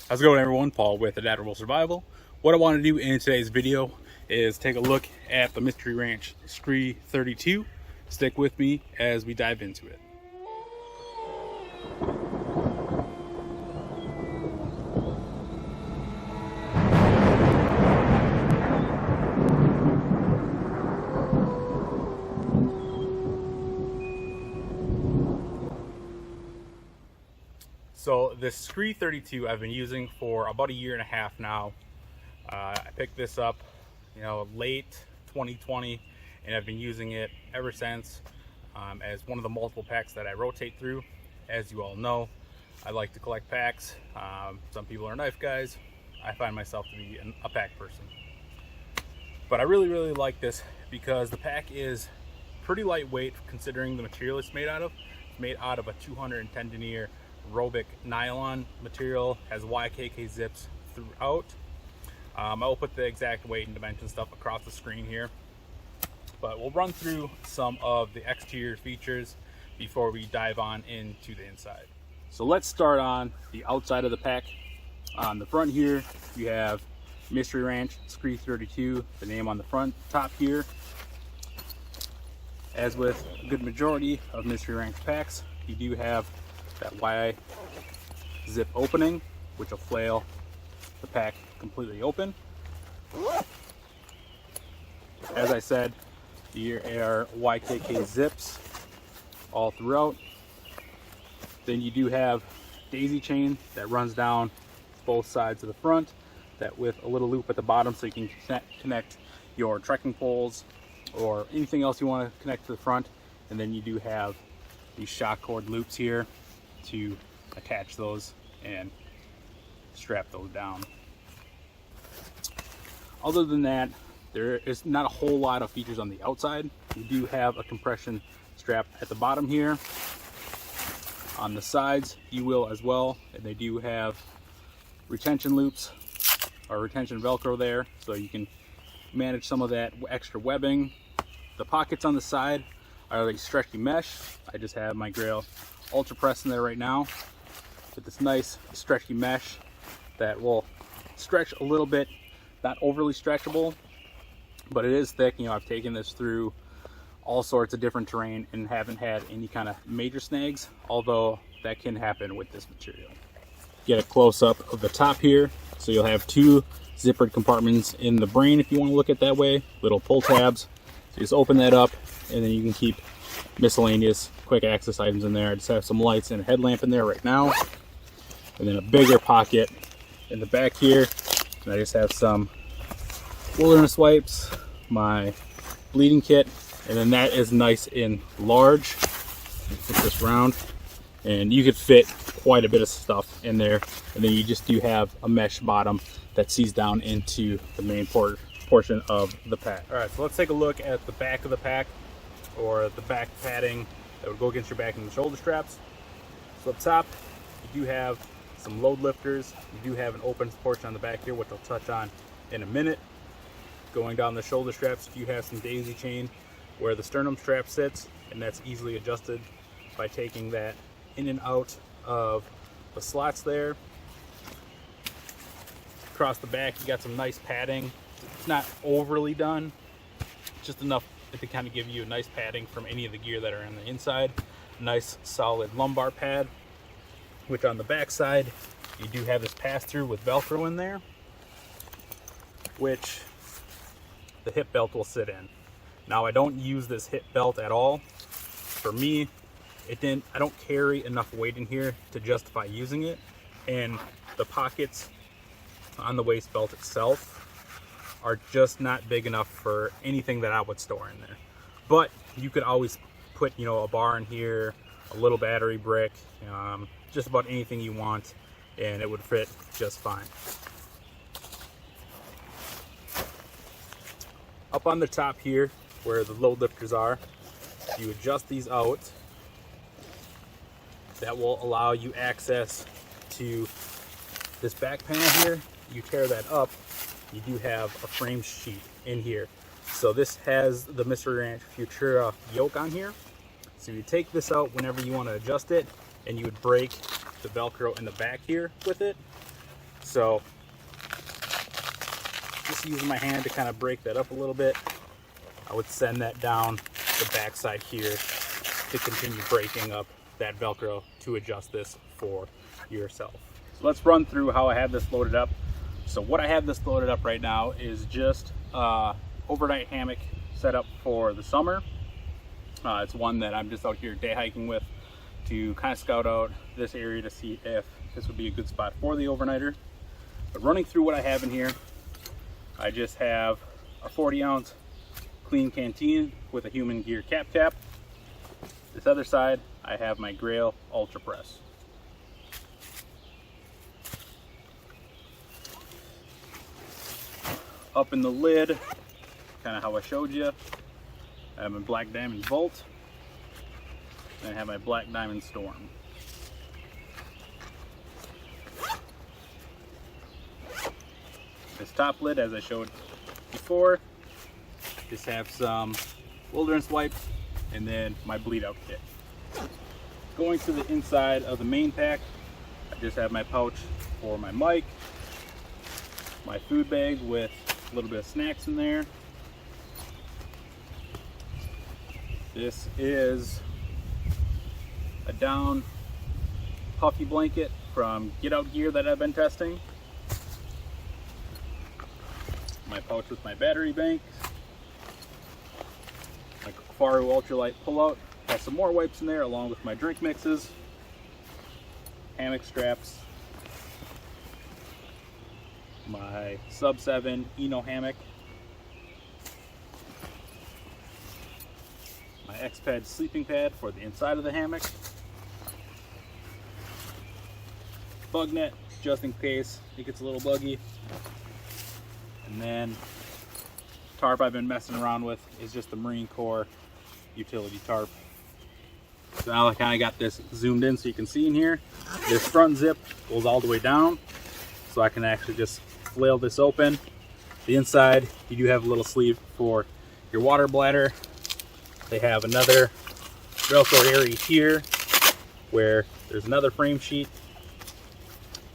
How's it going, everyone? Paul with Adaptable Survival. What I want to do in today's video is take a look at the Mystery Ranch Scree 32. Stick with me as we dive into it. So this Scree 32 I've been using for about a year and a half now. I picked this up, late 2020, and I've been using it ever since as one of the multiple packs that I rotate through. As you all know, I like to collect packs. Some people are knife guys. I find myself to be a pack person. But I really like this because the pack is pretty lightweight considering the material it's made out of. It's made out of a 210 denier Robic nylon material, has YKK zips throughout. I will put the exact weight and dimension stuff across the screen here, but we'll run through some of the exterior features before we dive on into the inside. So let's start on the outside of the pack. On the front here, you have Mystery Ranch Scree 32, the name on the front top here. As with a good majority of Mystery Ranch packs, you do have that Y zip opening, which will flail the pack completely open. As I said, there are YKK zips all throughout. Then you do have daisy chain that runs down both sides of the front, that with a little loop at the bottom so you can connect your trekking poles or anything else you want to connect to the front. And then you do have these shock cord loops here to attach those and strap those down. Other than that, there is not a whole lot of features on the outside. You do have a compression strap at the bottom here. On the sides you will as well, and they do have retention loops or retention Velcro there, so you can manage some of that extra webbing. The pockets on the side are like stretchy mesh. I just have my Grail Ultra Press in there right now with this nice stretchy mesh that will stretch a little bit, not overly stretchable, but it is thick. I've taken this through all sorts of different terrain and haven't had any kind of major snags, although that can happen with this material. Get a close-up of the top here, so you'll have two zippered compartments in the brain if you want to look at it that way, little pull tabs. So just open that up and then you can keep miscellaneous quick access items in there. I just have some lights and a headlamp in there right now, and then a bigger pocket in the back here, and I just have some wilderness wipes, my bleeding kit, and then that is nice and large. It's this round, and you could fit quite a bit of stuff in there. And then you just do have a mesh bottom that sees down into the main portion of the pack. All right, so let's take a look at the back of the pack, or the back padding that would go against your back and the shoulder straps. So up top, you do have some load lifters. You do have an open portion on the back here, which I'll touch on in a minute. Going down the shoulder straps, you have some daisy chain where the sternum strap sits, and that's easily adjusted by taking that in and out of the slots there. Across the back, you got some nice padding. It's not overly done, just enough to kind of give you a nice padding from any of the gear that are on the inside. Nice solid lumbar pad, which on the back side you do have this pass-through with Velcro in there, which the hip belt will sit in. Now, I don't use this hip belt at all. For me, I don't carry enough weight in here to justify using it, and the pockets on the waist belt itself are just not big enough for anything that I would store in there. But you could always put, a bar in here, a little battery brick, just about anything you want, and it would fit just fine. Up on the top here, where the load lifters are, you adjust these out. That will allow you access to this back panel here. You tear that up, you do have a frame sheet in here. So this has the Mystery Ranch Futura yoke on here. So you take this out whenever you want to adjust it, and you would break the Velcro in the back here with it. So just using my hand to kind of break that up a little bit, I would send that down the backside here to continue breaking up that Velcro to adjust this for yourself. So let's run through how I have this loaded up. So what I have this loaded up right now is just overnight hammock set up for the summer. It's one that I'm just out here day hiking with to kind of scout out this area to see if this would be a good spot for the overnighter. But running through what I have in here, I just have a 40-ounce clean canteen with a human gear cap. This other side, I have my Grail Ultra Press. Up in the lid, kind of how I showed you, I have my Black Diamond Volt, and I have my Black Diamond Storm. This top lid, as I showed before, just have some wilderness wipes and then my bleed out kit. Going to the inside of the main pack, I just have my pouch for my mic, my food bag with a little bit of snacks in there. This is a down puffy blanket from Get Out Gear that I've been testing. My pouch with my battery bank. My Faru Ultralight pullout has some more wipes in there along with my drink mixes, hammock straps, my sub 7 Eno hammock, my X-Pad sleeping pad for the inside of the hammock, bug net just in case it gets a little buggy, and then tarp I've been messing around with is just the Marine Corps utility tarp. So now I kind of got this zoomed in so you can see in here. This front zip goes all the way down, so I can actually just flail this open. The inside, you do have a little sleeve for your water bladder. They have another Velcro area here where there's another frame sheet.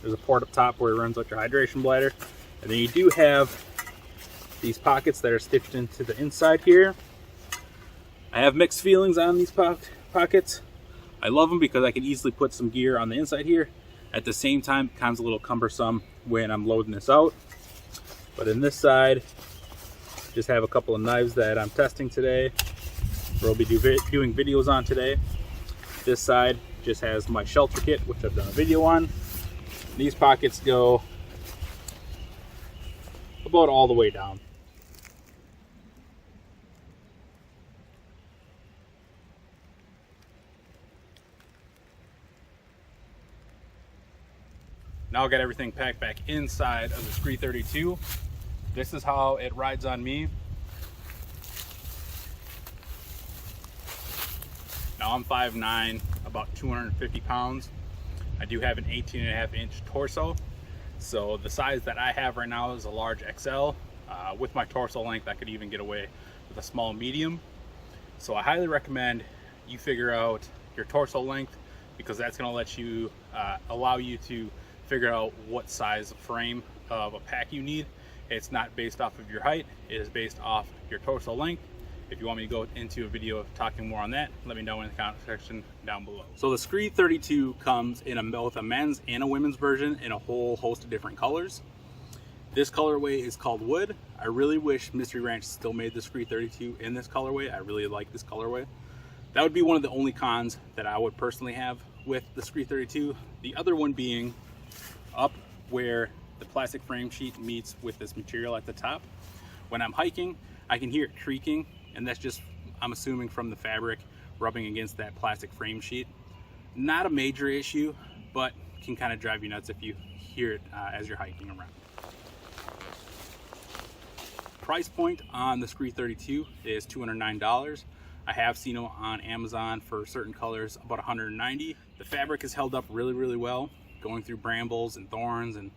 There's a port up top where it runs out your hydration bladder. And then you do have these pockets that are stitched into the inside here. I have mixed feelings on these pockets. I love them because I can easily put some gear on the inside here. At the same time, it becomes a little cumbersome when I'm loading this out. But in this side, just have a couple of knives that I'm testing today, we'll be doing videos on today. This side just has my shelter kit, which I've done a video on. These pockets go about all the way down. Now I got everything packed back inside of the Scree 32. This is how it rides on me. Now I'm 5'9", about 250 pounds. I do have an 18.5-inch torso. So the size that I have right now is a large XL. With my torso length, I could even get away with a small medium. So I highly recommend you figure out your torso length, because that's gonna let you, allow you to figure out what size of frame of a pack you need. It's not based off of your height, it is based off your torso length. If you want me to go into a video talking more on that, let me know in the comment section down below. So the Scree 32 comes in both a men's and a women's version in a whole host of different colors. This colorway is called Wood. I really wish Mystery Ranch still made the Scree 32 in this colorway. I really like this colorway. That would be one of the only cons that I would personally have with the Scree 32. The other one being up where the plastic frame sheet meets with this material at the top. When I'm hiking, I can hear it creaking, and that's just, I'm assuming, from the fabric rubbing against that plastic frame sheet. Not a major issue, but can kind of drive you nuts if you hear it as you're hiking around. Price point on the Scree 32 is $209. I have seen them on Amazon for certain colors about $190. The fabric has held up really, really well, going through brambles and thorns and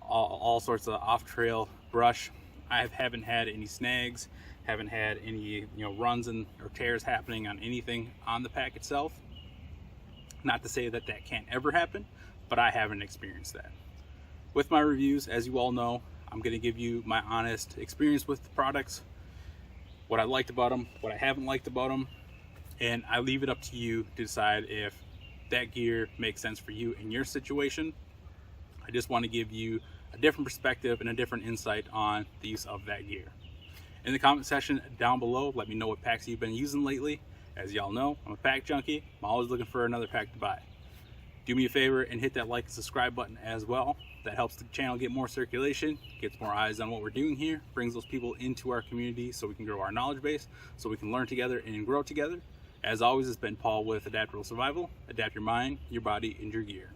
all sorts of off-trail brush. I haven't had any snags, haven't had any runs or tears happening on anything on the pack itself. Not to say that that can't ever happen, but I haven't experienced that. With my reviews, as you all know, I'm going to give you my honest experience with the products, what I liked about them, what I haven't liked about them, and I leave it up to you to decide if that gear makes sense for you in your situation. I just want to give you a different perspective and a different insight on the use of that gear. In the comment section down below, let me know what packs you've been using lately. As y'all know, I'm a pack junkie. I'm always looking for another pack to buy. Do me a favor and hit that like and subscribe button as well. That helps the channel get more circulation, gets more eyes on what we're doing here, brings those people into our community so we can grow our knowledge base, so we can learn together and grow together. As always, it's been Paul with Adaptable Survival. Adapt your mind, your body, and your gear.